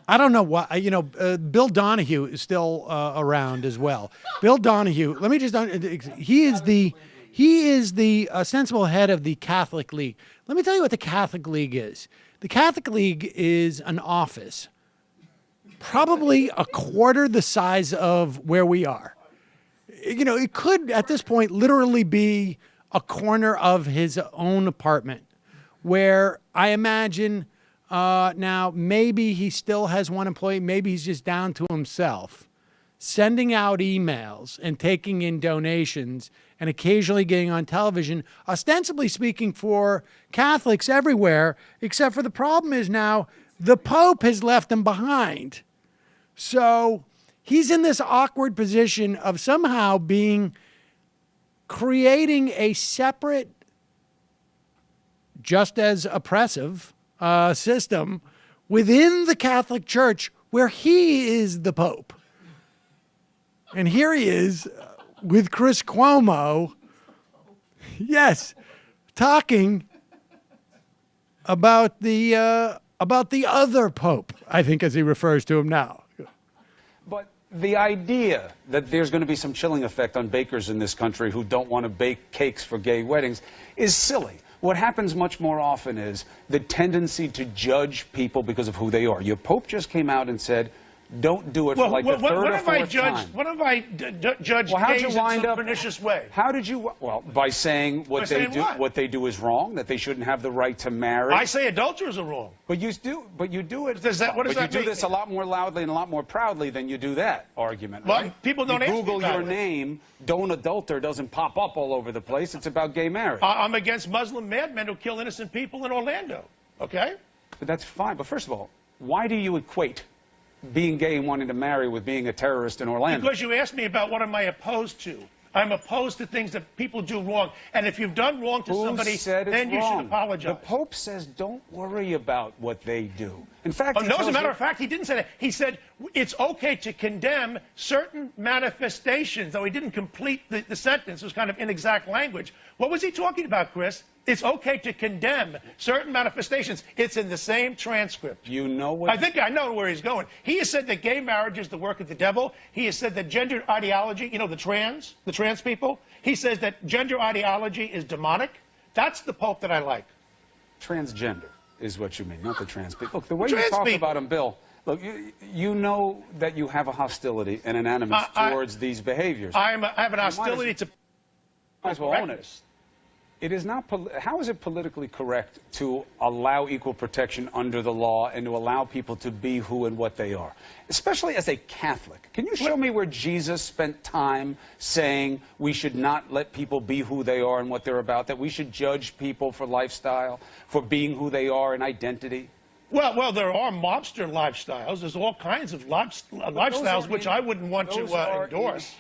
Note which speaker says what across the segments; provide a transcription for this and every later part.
Speaker 1: I don't know why, Bill Donohue is still around as well. Bill Donohue, let me just, he is the sensible head of the Catholic League. Let me tell you what the Catholic League is. The Catholic League is an office, probably a quarter the size of where we are. It could, at this point, literally be a corner of his own apartment, where I imagine now maybe he still has one employee, maybe he's just down to himself, sending out emails and taking in donations and occasionally getting on television, ostensibly speaking for Catholics everywhere, except for the problem is now the Pope has left him behind. So he's in this awkward position of somehow creating a separate, just as oppressive system within the Catholic Church where he is the Pope. And here he is with Chris Cuomo, yes, talking about the other Pope, I think, as he refers to him now.
Speaker 2: But the idea that there's going to be some chilling effect on bakers in this country who don't want to bake cakes for gay weddings is silly. What happens much more often is the tendency to judge people because of who they are. Your Pope just came out and said, don't do it for like the third or fourth time.
Speaker 3: What have I judged gays in some pernicious way?
Speaker 2: How did you, well, by saying what they do is wrong, that they shouldn't have the right to marry.
Speaker 3: I say adulterers are wrong.
Speaker 2: But you do it.
Speaker 3: What does that
Speaker 2: But you
Speaker 3: mean?
Speaker 2: do this a lot more loudly and a lot more proudly than you do that argument,
Speaker 3: Well,
Speaker 2: right?
Speaker 3: people don't
Speaker 2: you
Speaker 3: ask me
Speaker 2: Google
Speaker 3: about
Speaker 2: your
Speaker 3: it.
Speaker 2: name, don't adulter doesn't pop up all over the place. It's about gay marriage.
Speaker 3: I'm against Muslim madmen who kill innocent people in Orlando, okay?
Speaker 2: But that's fine. But first of all, why do you equate being gay and wanting to marry with being a terrorist in Orlando?
Speaker 3: Because you asked me about what am I opposed to. I'm opposed to things that people do wrong. And if you've done wrong to somebody, then you should apologize.
Speaker 2: The Pope says don't worry about what they do. In fact,
Speaker 3: no, as a matter of fact, he didn't say that. He said it's okay to condemn certain manifestations, though he didn't complete the sentence. It was kind of inexact language. What was he talking about, Chris? It's okay to condemn certain manifestations. It's in the same transcript.
Speaker 2: You know what?
Speaker 3: I think I know where he's going. He has said that gay marriage is the work of the devil. He has said that gender ideology, the trans people, he says that gender ideology is demonic. That's the Pope that I like.
Speaker 2: Transgender is what you mean, not the trans people. Look, the way you talk about him, Bill, look, you know that you have a hostility and an animus towards these behaviors.
Speaker 3: I have an hostility to...
Speaker 2: Might as well own it. It is not. How is it politically correct to allow equal protection under the law and to allow people to be who and what they are, especially as a Catholic? Can you show me where Jesus spent time saying we should not let people be who they are and what they're about, that we should judge people for lifestyle, for being who they are and identity?
Speaker 3: Well, there are mobster lifestyles. There's all kinds of lifestyles which I wouldn't want to endorse.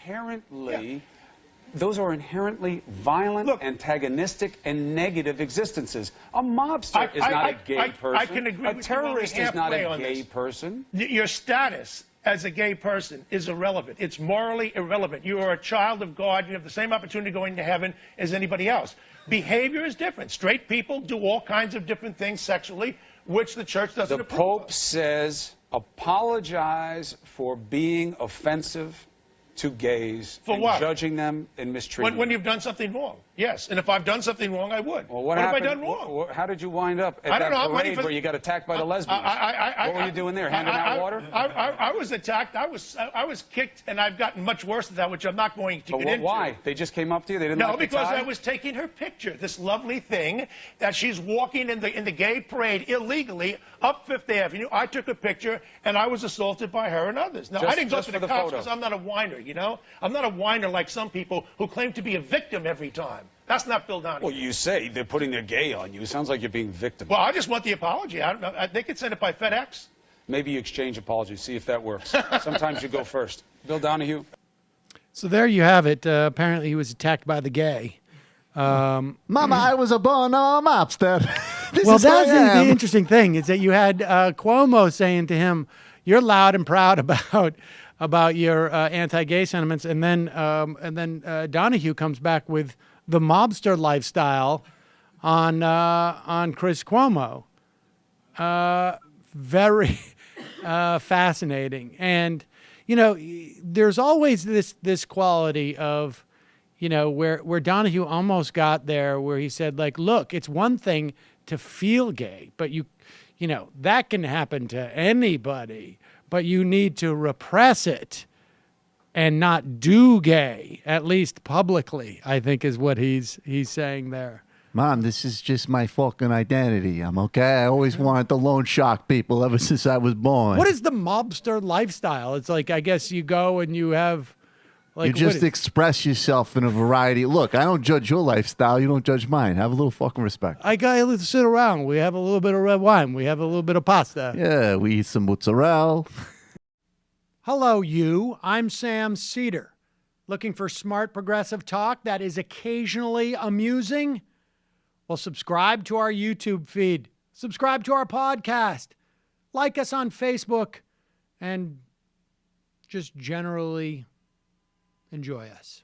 Speaker 2: Those are inherently violent, antagonistic, and negative existences. A mobster is not a gay person.
Speaker 3: I can agree with you.
Speaker 2: A terrorist is not a gay person.
Speaker 3: Your status as a gay person is irrelevant. It's morally irrelevant. You are a child of God. You have the same opportunity going to heaven as anybody else. Behavior is different. Straight people do all kinds of different things sexually, which the church doesn't approve of.
Speaker 2: The Pope says, apologize for being offensive to gays
Speaker 3: for what?
Speaker 2: Judging them and mistreating
Speaker 3: when you've done something wrong. Yes, and if I've done something wrong, I would.
Speaker 2: Well,
Speaker 3: what have I done wrong?
Speaker 2: How did you wind up at that parade where you got attacked by the lesbians? What were you doing there, handing out water?
Speaker 3: I was attacked. I was kicked, and I've gotten much worse than that, which I'm not going to get into.
Speaker 2: Why? They just came up to you? They didn't
Speaker 3: No,
Speaker 2: like the
Speaker 3: because
Speaker 2: tie?
Speaker 3: I was taking her picture, this lovely thing that she's walking in the gay parade illegally up Fifth Avenue. I took a picture, and I was assaulted by her and others. Now, I didn't go to the cops because I'm not a whiner, I'm not a whiner like some people who claim to be a victim every time. That's not Bill Donohue.
Speaker 2: Well, you say they're putting their gay on you. It sounds like you're being victimized.
Speaker 3: Well, I just want the apology. I don't know. They could send it by FedEx.
Speaker 2: Maybe you exchange apologies. See if that works. Sometimes you go first. Bill Donohue.
Speaker 1: So there you have it. Apparently he was attacked by the gay.
Speaker 4: Mama, I was born a mobster.
Speaker 1: Well, that's the interesting thing is that you had Cuomo saying to him, you're loud and proud about your anti-gay sentiments. And then Donohue comes back with the mobster lifestyle on Chris Cuomo. Very fascinating. And, there's always this quality of, where Donohue almost got there, where he said, like, look, it's one thing to feel gay, but that can happen to anybody, but you need to repress it and not do gay, at least publicly, I think is what he's saying there.
Speaker 4: Mom, this is just my fucking identity. I'm okay. I always wanted to loan shark people ever since I was born.
Speaker 1: What is the mobster lifestyle? It's like, I guess you go and you have... Like,
Speaker 4: you just express yourself in a variety. Look, I don't judge your lifestyle. You don't judge mine. Have a little fucking respect.
Speaker 1: I got to sit around. We have a little bit of red wine. We have a little bit of pasta.
Speaker 4: Yeah, we eat some mozzarella.
Speaker 1: Hello, you. I'm Sam Seder. Looking for smart progressive talk that is occasionally amusing? Well, subscribe to our YouTube feed. Subscribe to our podcast. Like us on Facebook. And just generally... enjoy us.